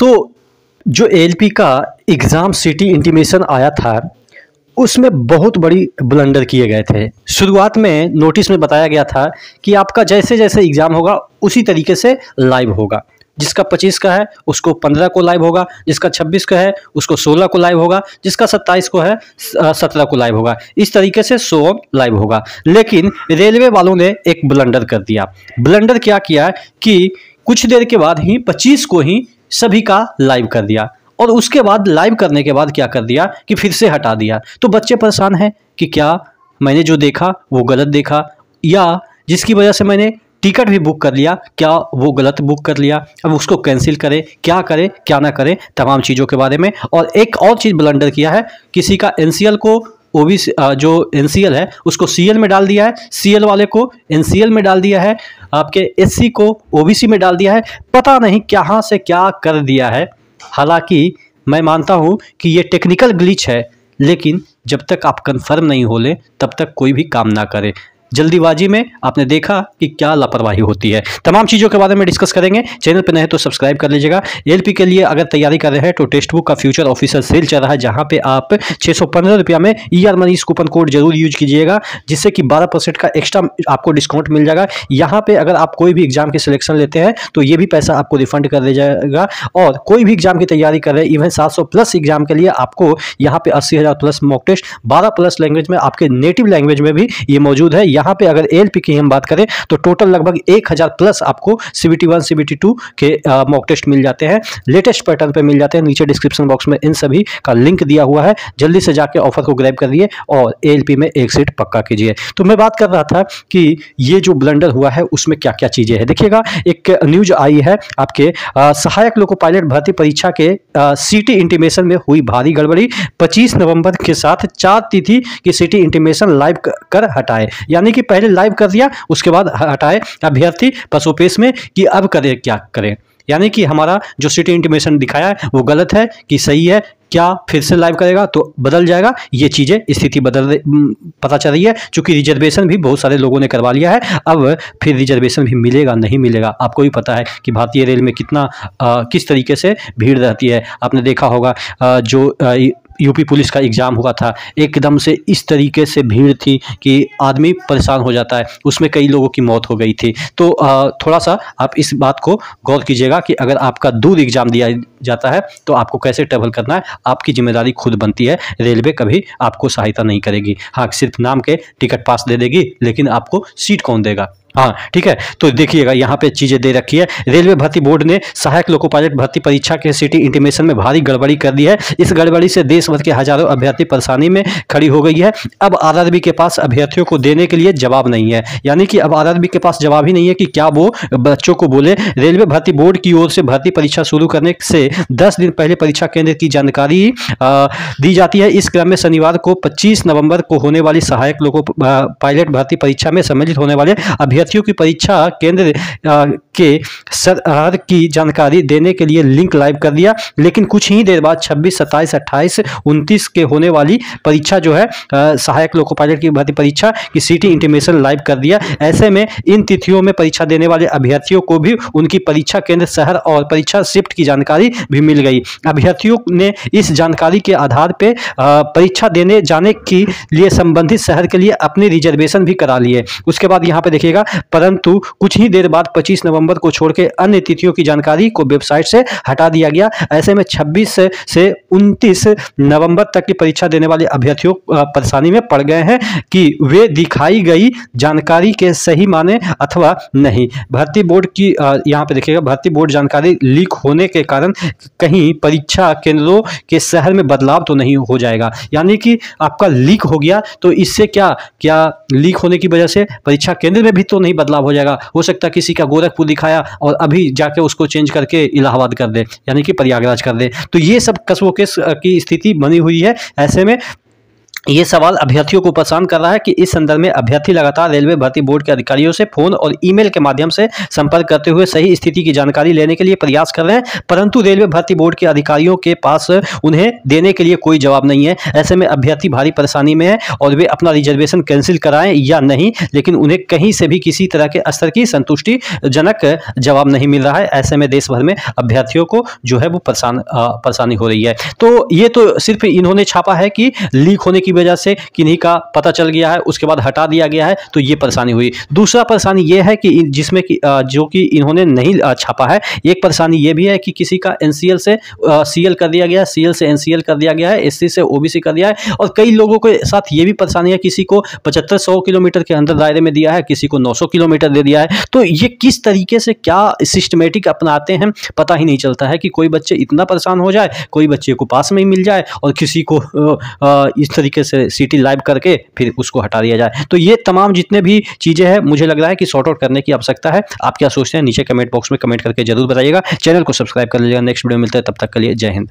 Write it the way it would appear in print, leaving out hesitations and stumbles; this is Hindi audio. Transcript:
तो जो एएलपी का एग्ज़ाम सिटी इंटीमेशन आया था, उसमें बहुत बड़ी ब्लंडर किए गए थे। शुरुआत में नोटिस में बताया गया था कि आपका जैसे जैसे एग्ज़ाम होगा उसी तरीके से लाइव होगा। जिसका 25 का है उसको 15 को लाइव होगा, जिसका 26 का है उसको 16 को लाइव होगा, जिसका 27 को है 17 को लाइव होगा। इस तरीके से 100 लाइव होगा। लेकिन रेलवे वालों ने एक ब्लंडर कर दिया। ब्लंडर क्या किया कि कुछ देर के बाद ही 25 को ही सभी का लाइव कर दिया, और उसके बाद लाइव करने के बाद क्या कर दिया कि फिर से हटा दिया। तो बच्चे परेशान हैं कि क्या मैंने जो देखा वो गलत देखा, या जिसकी वजह से मैंने टिकट भी बुक कर लिया क्या वो गलत बुक कर लिया, अब उसको कैंसिल करें क्या ना करें, तमाम चीज़ों के बारे में। और एक और चीज़ ब्लंडर किया है, किसी का एनसीएल को ओबीसी जो एनसीएल है उसको सीएल में डाल दिया है, सीएल वाले को एनसीएल में डाल दिया है, आपके एससी को ओबीसी में डाल दिया है। पता नहीं कहाँ से क्या कर दिया है। हालांकि मैं मानता हूं कि ये टेक्निकल ग्लिच है, लेकिन जब तक आप कंफर्म नहीं हो ले तब तक कोई भी काम ना करें। जल्दीबाजी में आपने देखा कि क्या लापरवाही होती है। तमाम चीज़ों के बारे में डिस्कस करेंगे। चैनल पर नए तो सब्सक्राइब कर लीजिएगा। एएलपी के लिए अगर तैयारी कर रहे हैं तो टेक्स्ट बुक का फ्यूचर ऑफिशियल सेल चल रहा है, जहां पे आप 615 रुपया में ईआर मनी कूपन कोड जरूर यूज कीजिएगा, जिससे कि 12% का एक्स्ट्रा आपको डिस्काउंट मिल जाएगा। यहाँ पे अगर आप कोई भी एग्जाम की सिलेक्शन लेते हैं तो ये भी पैसा आपको रिफंड कर दिया जाएगा। और कोई भी एग्जाम की तैयारी कर रहे हैं, इवन 700 प्लस एग्जाम के लिए आपको यहाँ पे 80,000 plus mock test 12 plus language में, आपके नेटिव लैंग्वेज में भी ये मौजूद है। यहाँ पे अगर एएलपी की हम बात करें तो टोटल लगभग 1000 प्लस आपको CBT 1 CBT 2 के मॉक टेस्ट मिल जाते हैं, लेटेस्ट पैटर्न पे मिल जाते हैं। नीचे डिस्क्रिप्शन बॉक्स में इन सभी का लिंक दिया हुआ है, जल्दी से जाके ऑफर को ग्रैब करिए और एएलपी में एक सीट पक्का कीजिए। तो मैं बात कर रहा था कि ये जो ब्लंडर हुआ है उसमें क्या क्या चीजें हैं। देखिएगा, एक न्यूज आई है आपके सहायक लोको पायलट भर्ती परीक्षा के सिटी इंटीमेशन में हुई भारी गड़बड़ी। 25 नवंबर के साथ 4 तिथि की सिटी इंटीमेशन लाइव कर हटाए, यानी कि पहले लाइव कर दिया उसके बाद हटाए अभ्यर्थी पसोपेश में कि अब करें क्या करें। यानी कि हमारा जो सिटी इंटीमेशन दिखाया है वो गलत है कि सही है, क्या फिर से लाइव करेगा तो बदल जाएगा। ये चीज़ें स्थिति पता चल रही है, क्योंकि रिजर्वेशन भी बहुत सारे लोगों ने करवा लिया है। अब फिर रिजर्वेशन भी मिलेगा नहीं मिलेगा, आपको भी पता है कि भारतीय रेल में कितना किस तरीके से भीड़ रहती है। आपने देखा होगा जो यूपी पुलिस का एग्ज़ाम हुआ था, एकदम से इस तरीके से भीड़ थी कि आदमी परेशान हो जाता है, उसमें कई लोगों की मौत हो गई थी। तो थोड़ा सा आप इस बात को गौर कीजिएगा कि अगर आपका दूर एग्ज़ाम दिया जाता है तो आपको कैसे ट्रेवल करना है, आपकी जिम्मेदारी खुद बनती है। रेलवे कभी आपको सहायता नहीं करेगी। हाँ, सिर्फ नाम के टिकट पास दे देगी, लेकिन आपको सीट कौन देगा। हाँ ठीक है, तो देखिएगा यहाँ पे चीज़ें दे रखी है। रेलवे भर्ती बोर्ड ने सहायक लोको पायलट भर्ती परीक्षा के सिटी इंटीमेशन में भारी गड़बड़ी कर दी है। इस गड़बड़ी से देश भर के हजारों अभ्यर्थी परेशानी में खड़ी हो गई है। अब आरआरबी के पास अभ्यर्थियों को देने के लिए जवाब नहीं है, यानी कि अब आरआरबी के पास जवाब ही नहीं है कि क्या वो बच्चों को बोले। रेलवे भर्ती बोर्ड की ओर से भर्ती परीक्षा शुरू करने से 10 दिन पहले परीक्षा केंद्र की जानकारी दी जाती है। इस क्रम में शनिवार को 25 नवंबर को होने वाली सहायक लोको पायलट भर्ती परीक्षा में सम्मिलित होने वाले अभ्यर्थियों की परीक्षा केंद्र के शहर की जानकारी देने के लिए लिंक लाइव कर दिया, लेकिन कुछ ही देर बाद 26, 27, 28, 29 के होने वाली परीक्षा जो है सहायक लोको पायलट की भर्ती परीक्षा की सिटी इंटीमेशन लाइव कर दिया। ऐसे में इन तिथियों में परीक्षा देने वाले अभ्यर्थियों को भी उनकी परीक्षा केंद्र, शहर और परीक्षा शिफ्ट की जानकारी भी मिल गई। अभ्यर्थियों ने इस जानकारी के आधार पर परीक्षा देने जाने के लिए संबंधित शहर के लिए अपने रिजर्वेशन भी करा लिए। उसके बाद यहाँ पे देखिएगा, परंतु कुछ ही देर बाद 25 नवंबर को छोड़ के अन्य तिथियों की जानकारी को वेबसाइट से हटा दिया गया। ऐसे में 26 से 29 नवंबर तक की परीक्षा देने वाले अभ्यर्थियों परेशानी में पड़ गए हैं कि वे दिखाई गई जानकारी के सही माने अथवा नहीं। भर्ती बोर्ड की यहाँ पे देखिएगा, भर्ती बोर्ड जानकारी लीक होने के कारण कहीं परीक्षा केंद्रों के शहर में बदलाव तो नहीं हो जाएगा, यानी कि आपका लीक हो गया तो इससे क्या लीक होने की वजह से परीक्षा केंद्र में भी तो नहीं बदलाव हो जाएगा। हो सकता है किसी का गोरखपुर दिखाया और अभी जाके उसको चेंज करके इलाहाबाद कर दे, यानी कि प्रयागराज कर दे। तो ये सब कस्बों की स्थिति बनी हुई है। ऐसे में ये सवाल अभ्यर्थियों को परेशान कर रहा है कि इस संदर्भ में अभ्यर्थी लगातार रेलवे भर्ती बोर्ड के अधिकारियों से फोन और ईमेल के माध्यम से संपर्क करते हुए सही स्थिति की जानकारी लेने के लिए प्रयास कर रहे हैं, परंतु रेलवे भर्ती बोर्ड के अधिकारियों के पास उन्हें देने के लिए कोई जवाब नहीं है। ऐसे में अभ्यर्थी भारी परेशानी में है और वे अपना रिजर्वेशन कैंसिल कराएं या नहीं, लेकिन उन्हें कहीं से भी किसी तरह के स्तर की संतुष्टिजनक जवाब नहीं मिल रहा है। ऐसे में देश भर में अभ्यर्थियों को जो है वो परेशानी हो रही है। तो ये तो सिर्फ इन्होंने छापा है कि लीक होने की वजह से किन्हीं का पता चल गया है, उसके बाद हटा दिया गया है, तो ये परेशानी हुई। दूसरा परेशानी ये है कि जिसमें कि जो कि इन्होंने नहीं छापा है, एक परेशानी ये भी है कि किसी का एनसीएल से सीएल कर दिया गया है, सीएल से एनसीएल कर दिया गया है, एससी से ओबीसी कर दिया है, और कई लोगों के साथ ये भी परेशानी है, किसी को 75-100 किलोमीटर के अंदर दायरे में दिया है, किसी को 900 किलोमीटर दे दिया है। तो ये किस तरीके से क्या सिस्टमेटिक अपनाते हैं पता ही नहीं चलता है कि कोई बच्चे इतना परेशान हो जाए, कोई बच्चे को पास में ही मिल जाए और किसी को इस तरीके से सीटी लाइव करके फिर उसको हटा दिया जाए। तो ये तमाम जितने भी चीजें हैं, मुझे लग रहा है कि सॉर्ट आउट करने की आवश्यकता है। आप क्या सोचते हैं नीचे कमेंट बॉक्स में कमेंट करके जरूर बताइएगा। चैनल को सब्सक्राइब कर लीजिएगा। नेक्स्ट वीडियो में मिलते हैं, तब तक के लिए जय हिंद।